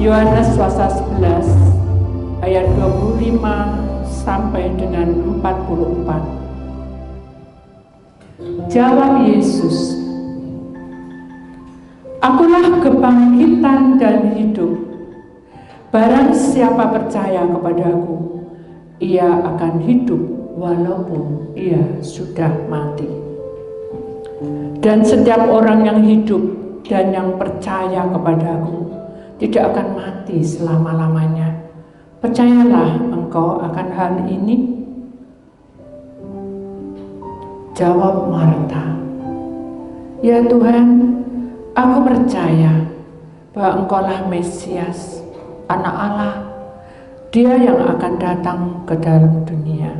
Yohanes pasal 11 ayat 25 sampai dengan 44. Jawab Yesus, "Akulah kebangkitan dan hidup. Barang siapa percaya kepadaku, ia akan hidup walaupun ia sudah mati. Dan setiap orang yang hidup dan yang percaya kepadaku tidak akan mati selama-lamanya. Percayalah engkau akan hal ini?" Jawab Marta, "Ya Tuhan, aku percaya bahwa engkaulah Mesias, Anak Allah, Dia yang akan datang ke dalam dunia."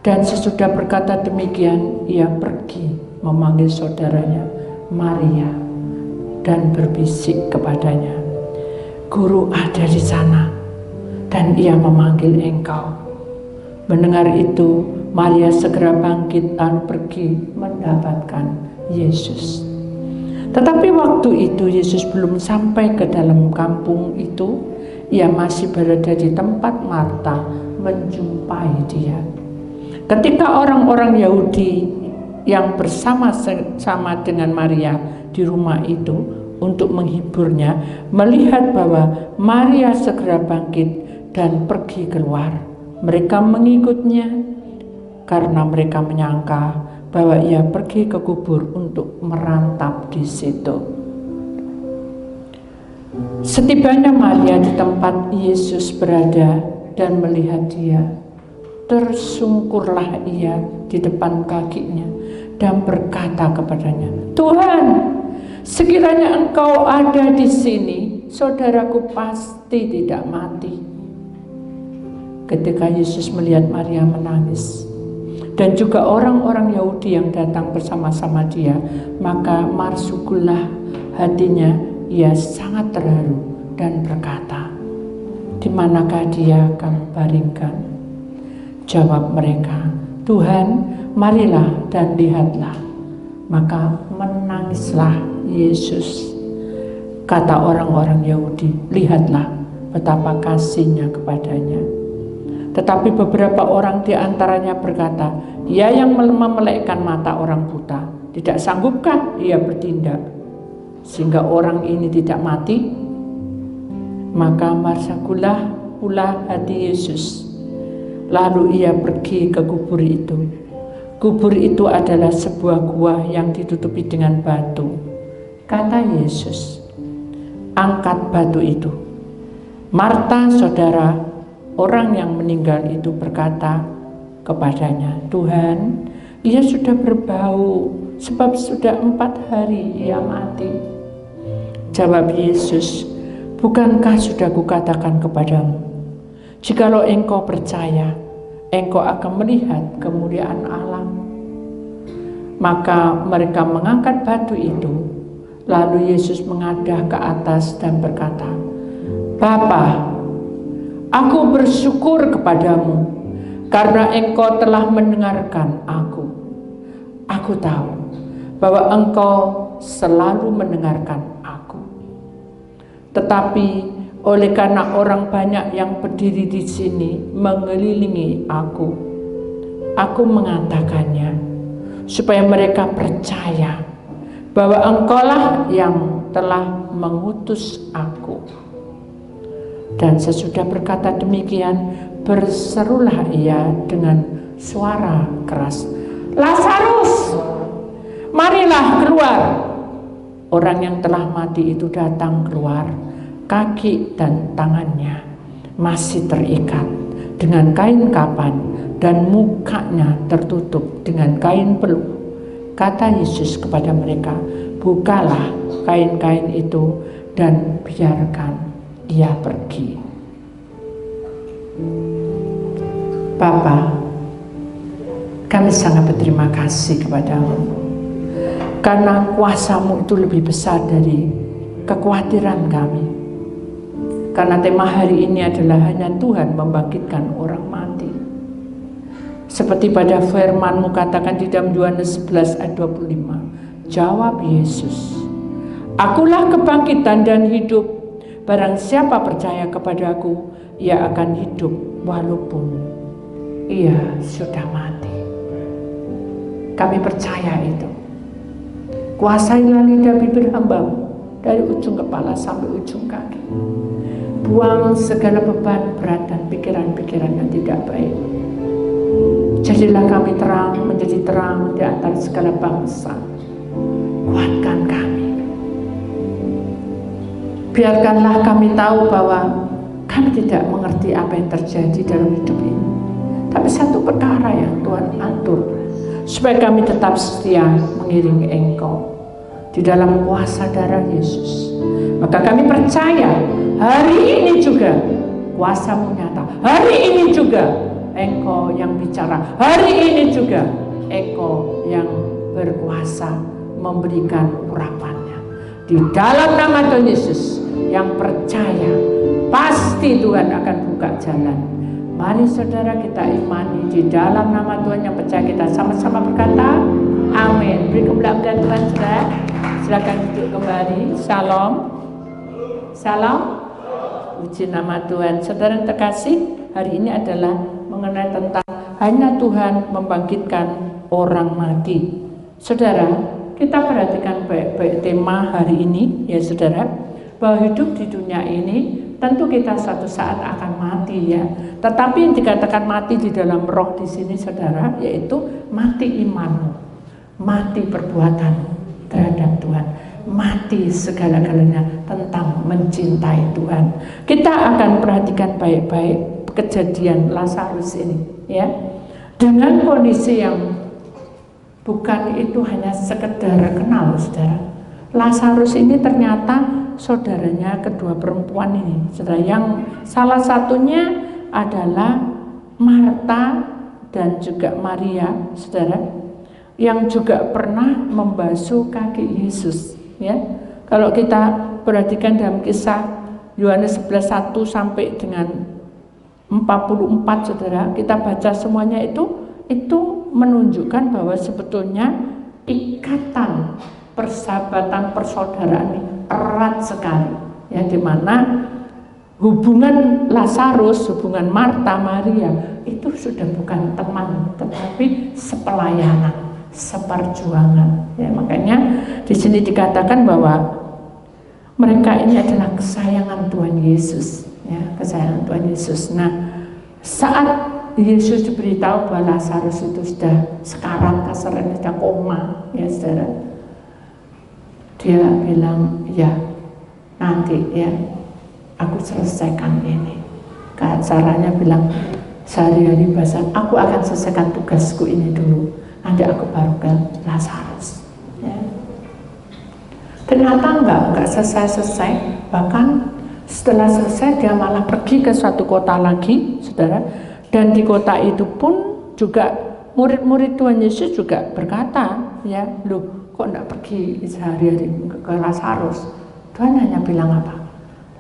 Dan sesudah berkata demikian, ia pergi memanggil saudaranya Maria dan berbisik kepadanya, "Guru ada di sana dan ia memanggil engkau." Mendengar itu, Maria segera bangkit lalu pergi mendapatkan Yesus. Tetapi waktu itu Yesus belum sampai ke dalam kampung itu, ia masih berada di tempat Marta menjumpai dia. Ketika orang-orang Yahudi yang bersama-sama dengan Maria di rumah itu untuk menghiburnya, melihat bahwa Maria segera bangkit dan pergi keluar, mereka mengikutnya karena mereka menyangka bahwa ia pergi ke kubur untuk merantap di situ. Setibanya Maria di tempat Yesus berada dan melihat dia, tersungkurlah ia di depan kakinya dan berkata kepadanya, "Tuhan, sekiranya engkau ada di sini, saudaraku pasti tidak mati." Ketika Yesus melihat Maria menangis dan juga orang-orang Yahudi yang datang bersama-sama dia, maka marsukulah hatinya, ia sangat terharu dan berkata, "Di manakah dia kamu baringkan?" Jawab mereka, "Tuhan, marilah dan lihatlah." Maka menangislah Yesus. Kata orang-orang Yahudi, "Lihatlah betapa kasihnya kepadanya." Tetapi beberapa orang di antaranya berkata, "Ia yang memelekkan mata orang buta, tidak sanggupkah ia bertindak sehingga orang ini tidak mati?" Maka marsakulah pula hati Yesus. Lalu ia pergi ke kubur itu. Kubur itu adalah sebuah gua yang ditutupi dengan batu. Kata Yesus, "Angkat batu itu." Marta, saudara orang yang meninggal itu, berkata kepadanya, "Tuhan, ia sudah berbau, sebab sudah 4 hari ia mati." Jawab Yesus, "Bukankah sudah kukatakan kepadamu, jikalau engkau percaya, engkau akan melihat kemuliaan Allah?" Maka mereka mengangkat batu itu. Lalu Yesus mengadah ke atas dan berkata, "Bapa, aku bersyukur kepadamu karena engkau telah mendengarkan aku. Aku tahu bahwa engkau selalu mendengarkan aku. Tetapi oleh karena orang banyak yang berdiri di sini mengelilingi aku mengatakannya supaya mereka percaya bahwa engkaulah yang telah mengutus aku." Dan sesudah berkata demikian, berserulah ia dengan suara keras, "Lazarus, marilah keluar." Orang yang telah mati itu datang keluar, kaki dan tangannya masih terikat dengan kain kapan dan mukanya tertutup dengan kain peluh. Kata Yesus kepada mereka, "Bukalah kain-kain itu dan biarkan ia pergi." Bapa, kami sangat berterima kasih kepadamu karena kuasa-Mu itu lebih besar dari kekhawatiran kami. Karena tema hari ini adalah hanya Tuhan membangkitkan orang mati. Seperti pada firman-Mu katakan di dalam Yohanes 11 ayat 25. Jawab Yesus, "Akulah kebangkitan dan hidup. barang siapa percaya kepadaku, ia akan hidup walaupun ia sudah mati. Kami percaya itu. Kuasailah lidah bibir hambamu dari ujung kepala sampai ujung kaki. Buang segala beban berat dan pikiran-pikiran yang tidak baik. Jadilah kami terang, menjadi terang di antara segala bangsa. Kuatkan kami. Biarkanlah kami tahu bahwa kami tidak mengerti apa yang terjadi dalam hidup ini. Tapi satu perkara yang Tuhan atur, supaya kami tetap setia mengiringi Engkau di dalam kuasa darah Yesus. Maka kami percaya hari ini juga kuasa-Mu nyata. Hari ini juga Engkau yang bicara. Hari ini juga Engkau yang berkuasa memberikan urapannya. Di dalam nama Tuhan Yesus, yang percaya pasti Tuhan akan buka jalan. Mari saudara kita imani di dalam nama Tuhan, yang percaya kita sama-sama berkata amin. Beri kemuliaan Tuhan saudara. Silakan duduk kembali. Shalom. Salam. Puji nama Tuhan. Saudara yang terkasih, hari ini adalah mengenai tentang hanya Tuhan membangkitkan orang mati. Saudara, kita perhatikan baik-baik tema hari ini ya saudara, bahwa hidup di dunia ini tentu kita suatu saat akan mati ya. Tetapi yang dikatakan mati di dalam roh di sini saudara, yaitu mati imanmu, mati perbuatanmu terhadap Tuhan, mati segala-galanya tentang mencintai Tuhan. Kita akan perhatikan baik-baik kejadian Lazarus ini ya, dengan kondisi yang bukan itu hanya sekedar kenal saudara. Lazarus ini ternyata saudaranya kedua perempuan ini saudara, yang salah satunya adalah Marta dan juga Maria saudara, yang juga pernah membasuh kaki Yesus ya. Kalau kita perhatikan dalam kisah Yohanes 11:1 sampai dengan 44 saudara, kita baca semuanya itu menunjukkan bahwa sebetulnya ikatan persahabatan persaudaraan ini erat sekali ya, di mana hubungan Lazarus, hubungan Marta Maria itu sudah bukan teman tetapi sepelayanan, seperjuangan ya. Makanya di sini dikatakan bahwa mereka ini adalah kesayangan Tuhan Yesus ya, kesayangan Tuhan Yesus. Nah, saat Yesus diberitahu bahwa Lazarus itu sudah sekarang kasarnya sudah koma ya saudara, dia bilang ya nanti ya aku selesaikan ini. Caranya bilang sehari-hari bahasa aku akan selesaikan tugasku ini dulu, nanti aku baru ke Lazarus ya. Ternyata enggak selesai, bahkan setelah selesai dia malah pergi ke suatu kota lagi saudara, dan di kota itu pun juga murid-murid Tuhan Yesus juga berkata ya, loh kok enggak pergi sehari-hari ke Lazarus. Tuhan hanya bilang apa?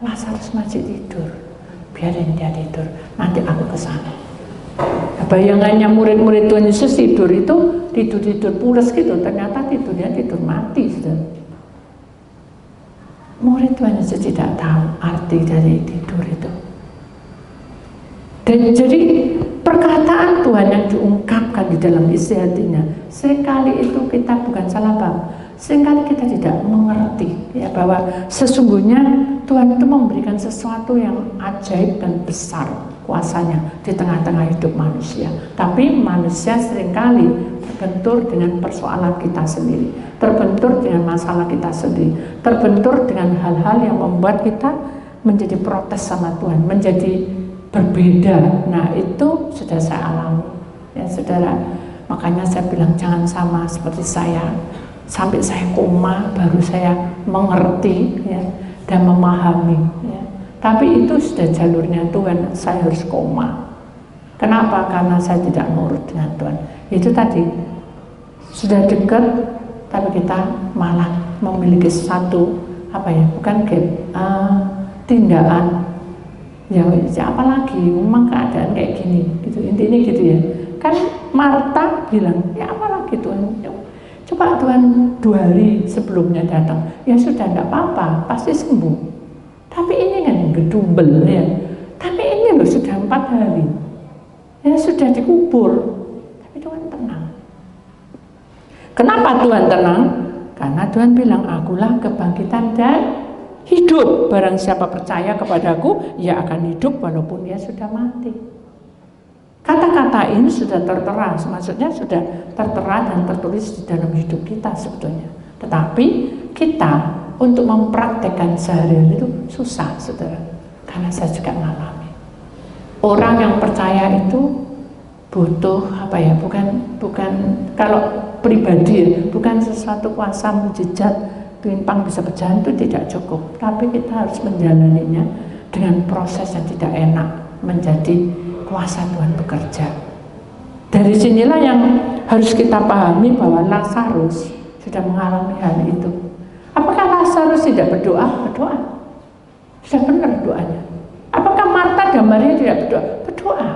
Lazarus masih tidur, biarin dia tidur, nanti aku ke sana. Bayangannya murid-murid Tuhan Yesus tidur itu tidur pulas gitu, ternyata tidurnya tidur mati saudara. Murid Tuhan Yesus tidak tahu arti dari tidur itu. Dan jadi perkataan Tuhan yang diungkapkan di dalam isi hatinya, seringkali itu kita bukan salah paham, seringkali kita tidak mengerti ya, bahwa sesungguhnya Tuhan itu memberikan sesuatu yang ajaib dan besar kuasanya di tengah-tengah hidup manusia. Tapi manusia seringkali terbentur dengan persoalan kita sendiri, terbentur dengan masalah kita sendiri, terbentur dengan hal-hal yang membuat kita menjadi protes sama Tuhan, menjadi berbeda. Nah itu sudah saya alami ya saudara. Makanya saya bilang jangan sama seperti saya, sampai saya koma baru saya mengerti ya, dan memahami ya. Tapi itu sudah jalurnya Tuhan, saya harus koma. Kenapa? Karena saya tidak nurut dengan Tuhan. Itu tadi sudah dekat tapi kita malah memiliki satu apa ya, bukan tindakan ya apalagi memang keadaan kayak gini gitu, intinya gitu ya. Kan Marta bilang ya apalagi Tuhan, coba Tuhan 2 hari sebelumnya datang, ya sudah enggak apa-apa, pasti sembuh. Tapi ini gedubel ya. Tapi ini loh sudah 4 hari, ya sudah dikubur, tapi Tuhan tenang. Kenapa Tuhan tenang? Karena Tuhan bilang, akulah kebangkitan dan hidup. Barang siapa percaya kepadaku, ia akan hidup walaupun ia sudah mati. Kata-kata ini sudah tertera, maksudnya sudah tertera dan tertulis di dalam hidup kita sebetulnya. Tetapi kita untuk mempraktekkan sehari-hari itu susah, saudara. Karena saya juga mengalami. Orang yang percaya itu butuh apa ya? Bukan kalau pribadi, bukan sesuatu kuasa mujizat timpang bisa berjalan, itu tidak cukup. Tapi kita harus menjalaninya dengan proses yang tidak enak, menjadi kuasa Tuhan bekerja. Dari sinilah yang harus kita pahami bahwa Lazarus sudah mengalami hal itu. Apakah Lazarus tidak berdoa? Berdoa. Sudah benar doanya. Apakah Marta dan Maria tidak berdoa? Berdoa.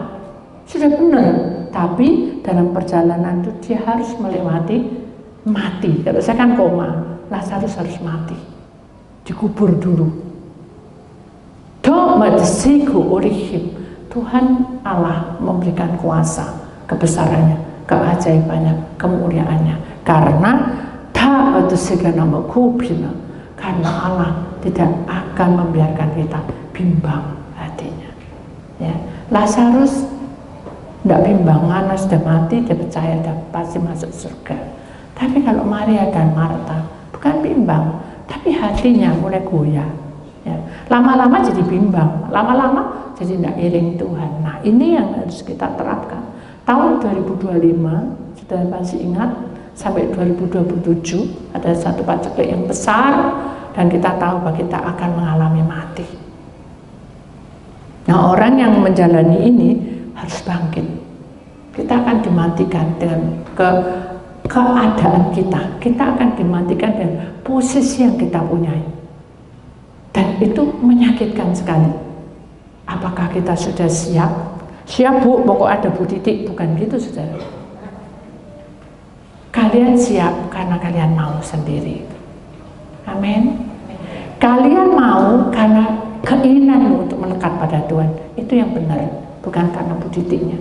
Sudah benar. Tapi dalam perjalanan itu dia harus melewati mati. Kalau saya kan koma, Lazarus harus mati. Dikubur dulu. Tuhan Allah memberikan kuasa, kebesarannya, keajaibannya, kemuliaannya. Karena karena Allah tidak akan membiarkan kita bimbang hatinya. Ya. Lazarus tidak bimbang, karena sudah mati, dia percaya dia pasti masuk surga. Tapi kalau Maria dan Marta bukan bimbang, tapi hatinya mulai goyah. Ya. Lama-lama jadi bimbang, lama-lama jadi tidak iring Tuhan. Nah, ini yang harus kita terapkan. Tahun 2025, sudah masih ingat, sampai 2027 ada satu paceklik yang besar, dan kita tahu bahwa kita akan mengalami mati. Nah, orang yang menjalani ini harus bangkit. Kita akan dimatikan dengan keadaan kita. Kita akan dimatikan dengan posisi yang kita punyai. Dan itu menyakitkan sekali. Apakah kita sudah siap? Siap Bu, pokok ada Bu titik. Bukan gitu, saudara. Kalian siap karena kalian mau sendiri. Amin. Kalian mau karena keinginanmu untuk melekat pada Tuhan. Itu yang benar, bukan karena Bu titiknya.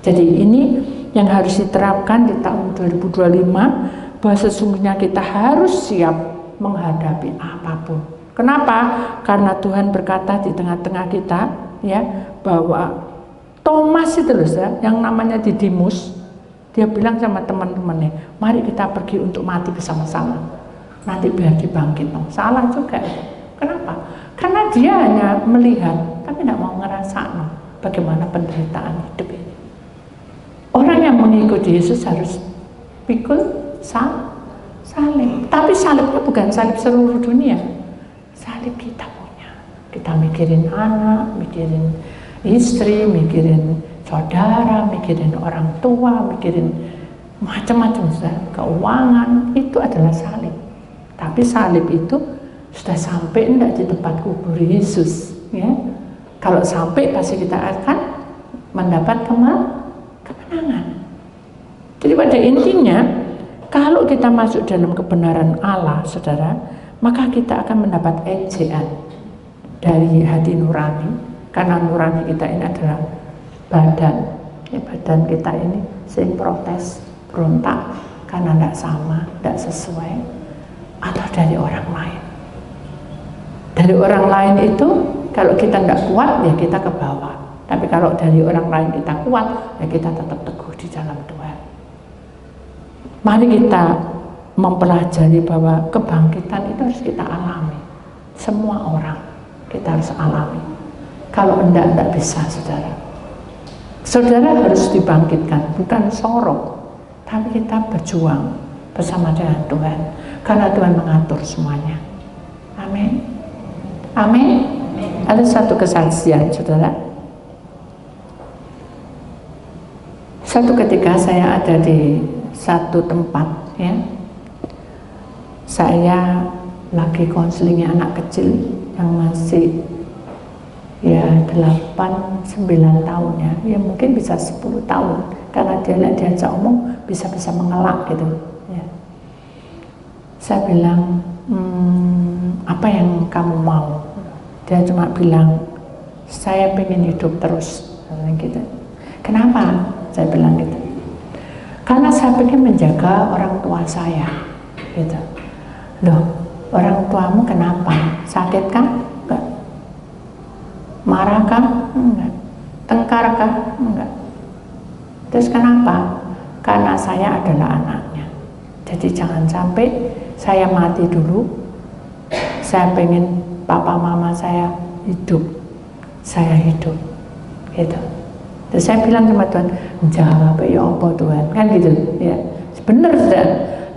Jadi ini yang harus diterapkan di tahun 2025, bahwa sesungguhnya kita harus siap menghadapi apapun. Kenapa? Karena Tuhan berkata di tengah-tengah kita, ya, bahwa Thomas itu loh, yang namanya Didimus, dia bilang sama teman-temannya, mari kita pergi untuk mati bersama-sama, nanti biar dibangkit. Salah juga. Kenapa? Karena dia hanya melihat, tapi tidak mau ngerasain bagaimana penderitaan hidup ini. Orang yang mengikuti Yesus harus pikul salib. Tapi salibnya bukan salib seluruh dunia, salib kita punya. Kita mikirin anak, mikirin istri, mikirin saudara, mikirin orang tua, mikirin macam-macam, keuangan, itu adalah salib. Tapi salib itu sudah sampai enggak di tempat kubur Yesus, ya. Kalau sampai pasti kita akan mendapat kemenangan. Jadi pada intinya, kalau kita masuk dalam kebenaran Allah, saudara, maka kita akan mendapat ejaan dari hati nurani. Karena nurani kita ini adalah badan, ya, badan kita ini sering protes, berontak karena tidak sama, tidak sesuai, atau dari orang lain. Dari orang lain itu kalau kita tidak kuat, ya kita ke bawah. Tapi kalau dari orang lain kita kuat, ya kita tetap teguh di dalam Tuhan. Mari kita mempelajari bahwa kebangkitan itu harus kita alami. Semua orang kita harus alami. Kalau enggak bisa, saudara. Saudara harus dibangkitkan, bukan sorok, tapi kita berjuang bersama dengan Tuhan. Karena Tuhan mengatur semuanya. Amin. Amin. Ada satu kesaksian, saudara. Satu ketika saya ada di satu tempat, ya, saya lagi konselingnya anak kecil yang masih ya 8-9 tahun, ya mungkin bisa 10 tahun, karena dia diajak omong bisa mengelak gitu, ya. Saya bilang, apa yang kamu mau? Dia cuma bilang, saya pengen hidup terus, gitu. Kenapa? Saya bilang gitu. Karena saya pengen menjaga orang tua saya, gitu. Loh, orang tuamu kenapa? Sakit kah? Enggak. Marah kah? Enggak. Tengkar kah? Enggak. Terus kenapa? Karena saya adalah anaknya. Jadi jangan sampai saya mati dulu. Saya pengen papa mama saya hidup, saya hidup, gitu. Terus saya bilang sama Tuhan, jawab ya apa Tuhan, kan gitu, ya. Bener sudah,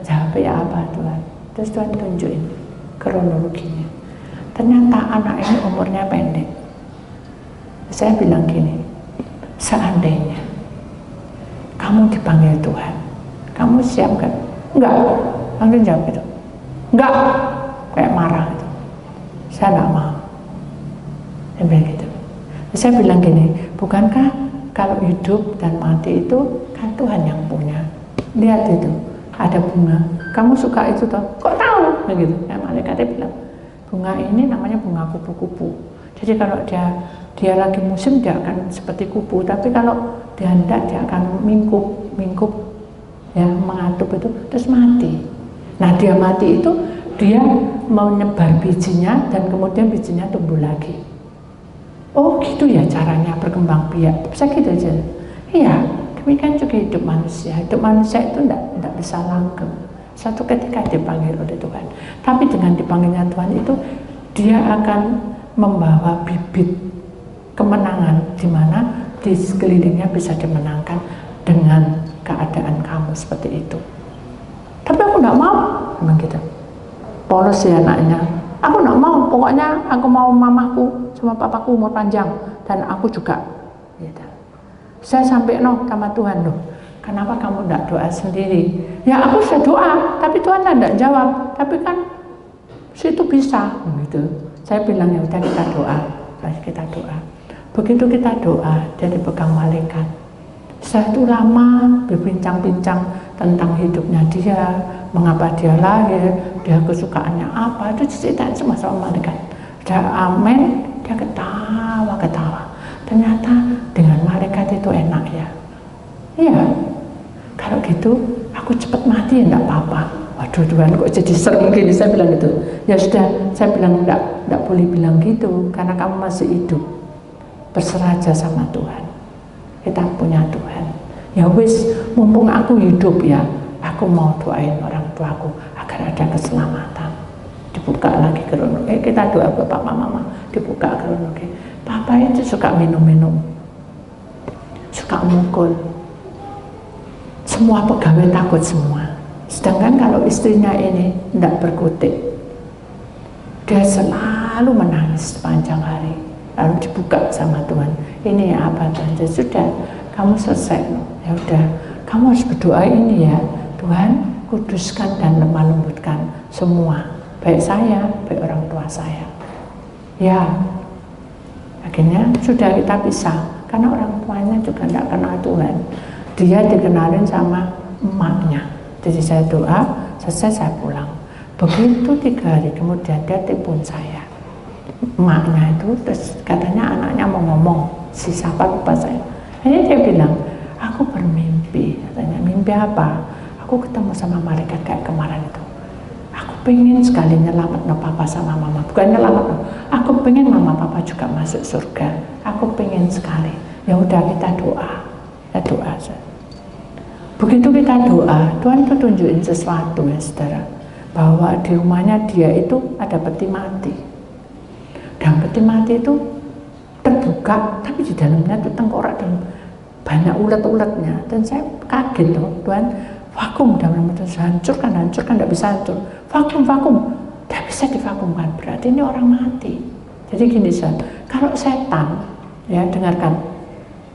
jawab ya apa Tuhan. Terus Tuhan tunjukin kronologinya. Ternyata anak ini umurnya pendek. Saya bilang gini, seandainya kamu dipanggil Tuhan, kamu siap kan? Enggak, langsung jawab gitu. Enggak, kayak marah gitu. Saya enggak mau. Saya bilang gitu. Saya bilang gini, bukankah kalau hidup dan mati itu kan Tuhan yang punya? Lihat itu, ada bunga. Kamu suka itu toh? Kok tahu? Begitu. Ya, malaikatnya bilang, bunga ini namanya bunga kupu-kupu. Jadi kalau dia lagi musim dia akan seperti kupu, tapi kalau dia hendak dia akan mingkup, ya mengatup itu terus mati. Nah dia mati itu dia mau nyebar bijinya dan kemudian bijinya tumbuh lagi. Oh gitu ya caranya berkembang biak, bisa gitu aja. Iya, demikian juga hidup manusia. Hidup manusia itu tidak bisa langgeng. Suatu ketika dipanggil oleh Tuhan. Tapi dengan dipanggilnya Tuhan itu dia akan membawa bibit kemenangan di mana di sekelilingnya bisa dimenangkan dengan keadaan kamu seperti itu. Tapi aku tidak mau, memang gitu. Polos ya anaknya. Aku tidak mau, pokoknya aku mau mamaku sama papaku umur panjang dan aku juga. Gitu. Saya sampai sama Tuhan loh. Kenapa kamu tidak doa sendiri? Ya aku sudah doa, tapi Tuhan tidak jawab. Tapi kan situ bisa, gitu. Saya bilang ya udah kita doa, kita doa. Begitu kita doa, dia dipegang malaikat. Setelah itu lama berbincang-bincang tentang hidupnya dia, mengapa dia lahir, dia kesukaannya apa, itu diceritain semua sama malaikat. Dia amin, dia ketawa. Ternyata dengan malaikat itu enak ya. Iya, kalau gitu aku cepat mati ya enggak apa-apa. Waduh Tuhan kok jadi serem gini, saya bilang gitu. Ya sudah, saya bilang enggak boleh bilang gitu, karena kamu masih hidup. Berserah aja sama Tuhan. Kita punya Tuhan. Ya wis, mumpung aku hidup ya, aku mau doain orang tuaku agar ada keselamatan. Dibuka lagi kronologi. Kita doa buat papa mama, dibuka kronologi. Papa itu suka minum-minum, suka mukul. Semua pegawai takut semua. Sedangkan kalau istrinya ini tidak berkutik, dia selalu menangis sepanjang hari. Lalu dibuka sama Tuhan. Ini ya apa Tuhan? Ya sudah, kamu selesai. Ya udah, kamu harus berdoa ini ya. Tuhan, kuduskan dan lemah lembutkan semua, baik saya, baik orang tua saya. Ya, akhirnya sudah kita pisah. Karena orang tuanya juga tidak kenal Tuhan. Dia dikenalin sama emaknya. Jadi saya doa, selesai saya pulang. Begitu 3 hari kemudian dia telepon saya. Emaknya itu, terus katanya anaknya mau ngomong, si siapa lupa saya. Akhirnya dia bilang, aku bermimpi. Katanya, mimpi apa? Aku ketemu sama malaikat kayak kemarin itu. Aku pengen sekali nyelamat papa sama mama. Bukan nyelamat, aku pengen mama papa juga masuk surga. Aku pengen sekali. Ya udah kita doa. Ya doa. Begitu kita doa, Tuhan tuh tunjukin sesuatu ya saudara. Bahwa di rumahnya dia itu ada peti mati. Dan peti mati itu terbuka, tapi di dalamnya itu tengkorak dan banyak ulet-uletnya. Dan saya kaget loh, Tuhan, vakum dalam itu hancurkan, tidak bisa hancur. Vakum, tidak bisa divakumkan. Berarti ini orang mati. Jadi gini saudara, kalau setan, ya dengarkan,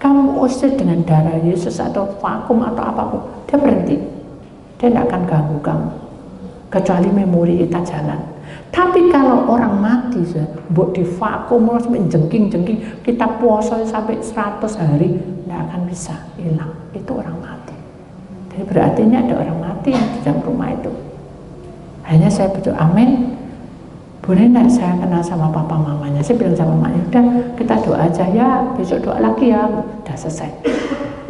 kamu usir dengan darah Yesus atau vakum atau apapun, dia berhenti. Dia tidak akan ganggu kamu, kecuali memori kita jalan. Tapi kalau orang mati, buat di vakum sampai jengking, kita puasa sampai 100 hari, tidak akan bisa hilang. Itu orang mati. Jadi berarti ini ada orang mati yang di dalam rumah itu. Hanya saya berdoa, amin. boleh enggak saya kenal sama papa mamanya? Saya bilang sama maknya, udah kita doa aja ya, besok doa lagi ya, udah selesai.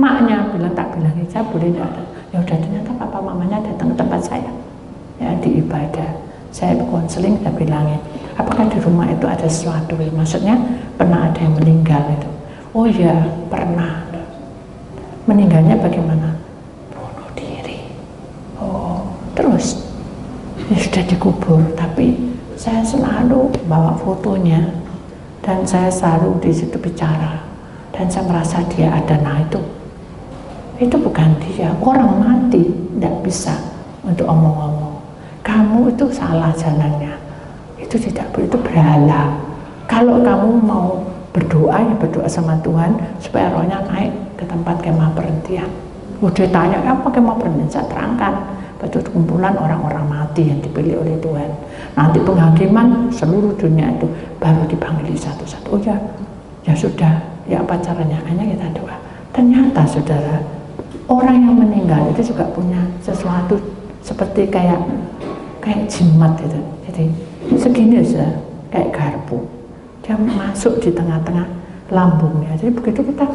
Maknya bilang, tak bilang, saya boleh enggak? Ya udah, ternyata papa mamanya datang ke tempat saya, ya di ibadah. Saya konseling, saya bilangin, apakah di rumah itu ada sesuatu? Maksudnya pernah ada yang meninggal itu? Oh ya, pernah. Meninggalnya bagaimana? Bunuh diri. Oh, terus ya sudah dikubur, tapi saya selalu bawa fotonya dan saya selalu di situ bicara dan saya merasa dia ada. Nah itu bukan dia, orang mati tidak bisa untuk omong-omong. Kamu itu salah jalannya, itu tidak boleh, itu berhala. Kalau kamu mau berdoa, ya berdoa sama Tuhan supaya rohnya naik ke tempat kemah perhentian. Udah tanya apa kemah perhentian, saya terangkan, itu kumpulan orang-orang mati yang dipilih oleh Tuhan. Nanti penghakiman seluruh dunia itu baru dipanggil satu-satu. Oh ya sudah, ya apa caranya? Hanya kita doa. Ternyata saudara, orang yang meninggal itu juga punya sesuatu seperti kayak jimat gitu. Jadi segini saja, kayak garpu. Dia masuk di tengah-tengah lambungnya. Jadi begitu kita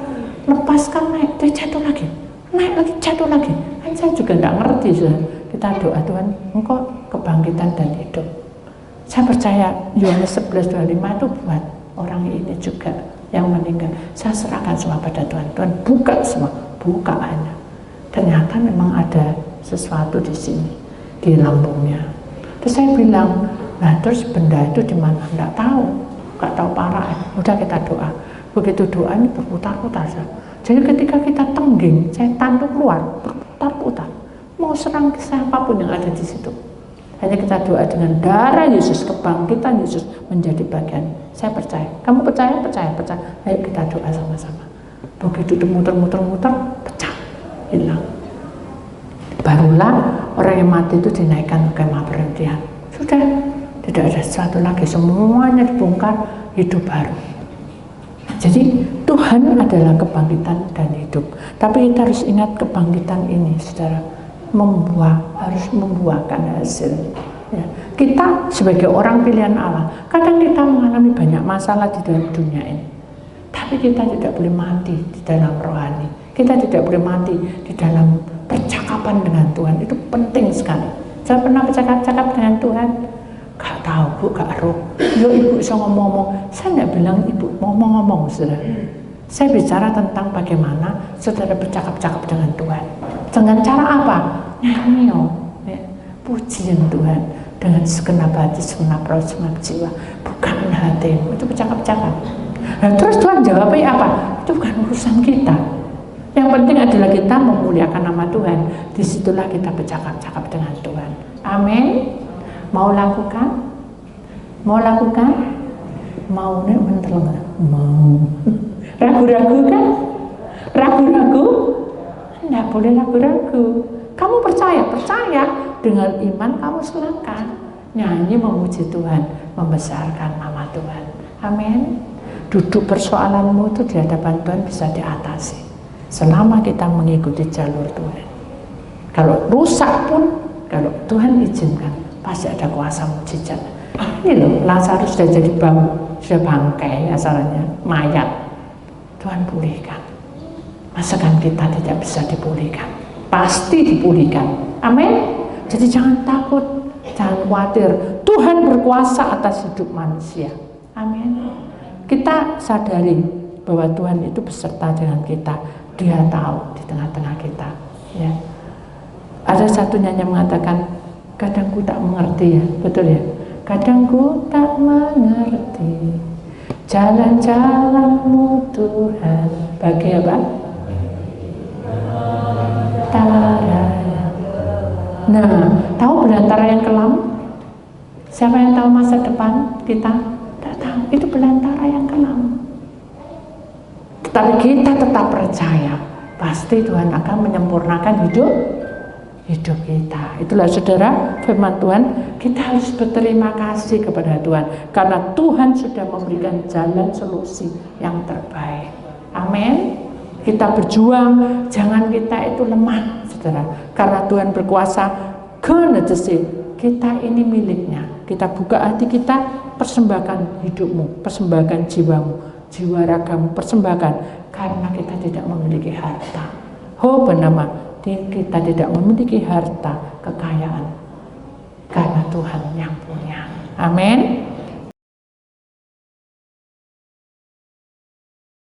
lepaskan, naik, dia jatuh lagi, naik lagi, jatuh lagi. Kan saya juga tidak ngerti saudara. Kita doa, Tuhan, Engkau kebangkitan dan hidup. Saya percaya Yohanes 11:25 itu buat orang ini juga yang meninggal. Saya serahkan semua pada Tuhan. Tuhan buka semua, buka hanya. Ternyata memang ada sesuatu di sini, di lambungnya. Terus saya bilang, nah terus benda itu di mana? Enggak tahu, enggak tahu parah. Udah kita doa. Begitu doa ini berputar-putar. Jadi ketika kita tengging, setan itu keluar, berputar-putar. Mau serang siapapun yang ada di situ. Hanya kita doa dengan darah Yesus, kebangkitan Yesus menjadi bagian. Saya percaya. Kamu percaya? Percaya. Ayo kita doa sama-sama. Begitu itu muter-muter, pecah, hilang. Barulah orang yang mati itu dinaikkan ke kemah perhentian. Sudah, tidak ada sesuatu lagi. Semuanya dibongkar, hidup baru. Jadi Tuhan adalah kebangkitan dan hidup. Tapi kita harus ingat kebangkitan ini, saudara. Harus membuahkan hasil. Ya. Kita sebagai orang pilihan Allah, kadang kita mengalami banyak masalah di dalam dunia ini, tapi kita tidak boleh mati di dalam rohani. Kita tidak boleh mati di dalam percakapan dengan Tuhan. Itu penting sekali. Saya pernah bercakap-cakap dengan Tuhan, gak tahu bu, gak roh. Yo ibu bisa ngomong-ngomong. Saya nggak bilang ibu ngomong-ngomong, saudara. Saya bicara tentang bagaimana saudara bercakap-cakap dengan Tuhan. Dengan cara apa? Nyanyi, ya. Pujian Tuhan dengan segenap hati, segenap roh, segenap jiwa. Bukan hatimu, itu bercakap-cakap. Nah, terus Tuhan jawabnya apa? Itu bukan urusan kita. Yang penting adalah kita memuliakan nama Tuhan. Disitulah kita bercakap-cakap dengan Tuhan. Amin. Mau lakukan? Mau lakukan? Mau nih menteleng? Mau. Ragu-ragu kan? Ragu-ragu? Tidak boleh ragu-ragu. Kamu percaya dengan iman kamu silakan nyanyi memuji Tuhan, membesarkan nama Tuhan. Amin. Duduk persoalanmu itu di hadapan Tuhan bisa diatasi selama kita mengikuti jalur Tuhan. Kalau rusak pun, kalau Tuhan izinkan, pasti ada kuasa mujizat. Ini loh, Lazarus sudah jadi sudah bangkai asalnya, mayat. Tuhan pulihkan. Masakan kita tidak bisa dipulihkan? Pasti dipulihkan. Amin. Jadi jangan takut, jangan khawatir. Tuhan berkuasa atas hidup manusia. Amin. Kita sadari bahwa Tuhan itu beserta dengan kita. Dia tahu di tengah-tengah kita. Ya. Ada satu nyanyi mengatakan, kadang ku tak mengerti, ya, betul ya. Kadang ku tak mengerti jalan-jalanmu Tuhan. Bagi apa? Nah, tahu belantara yang kelam? Siapa yang tahu masa depan kita? Tidak tahu. Itu belantara yang kelam. Tetapi kita tetap percaya, pasti Tuhan akan menyempurnakan hidup kita. Itulah saudara firman Tuhan. Kita harus berterima kasih kepada Tuhan karena Tuhan sudah memberikan jalan solusi yang terbaik. Amin. Kita berjuang, jangan kita itu lemah, saudara. Karena Tuhan berkuasa, kenetesi kita ini miliknya. Kita buka hati kita, persembahkan hidupmu, persembahkan jiwamu, jiwa ragamu, persembahkan, karena kita tidak memiliki harta. Oh bernama, kita tidak memiliki harta, kekayaan, karena Tuhan yang punya. Amin.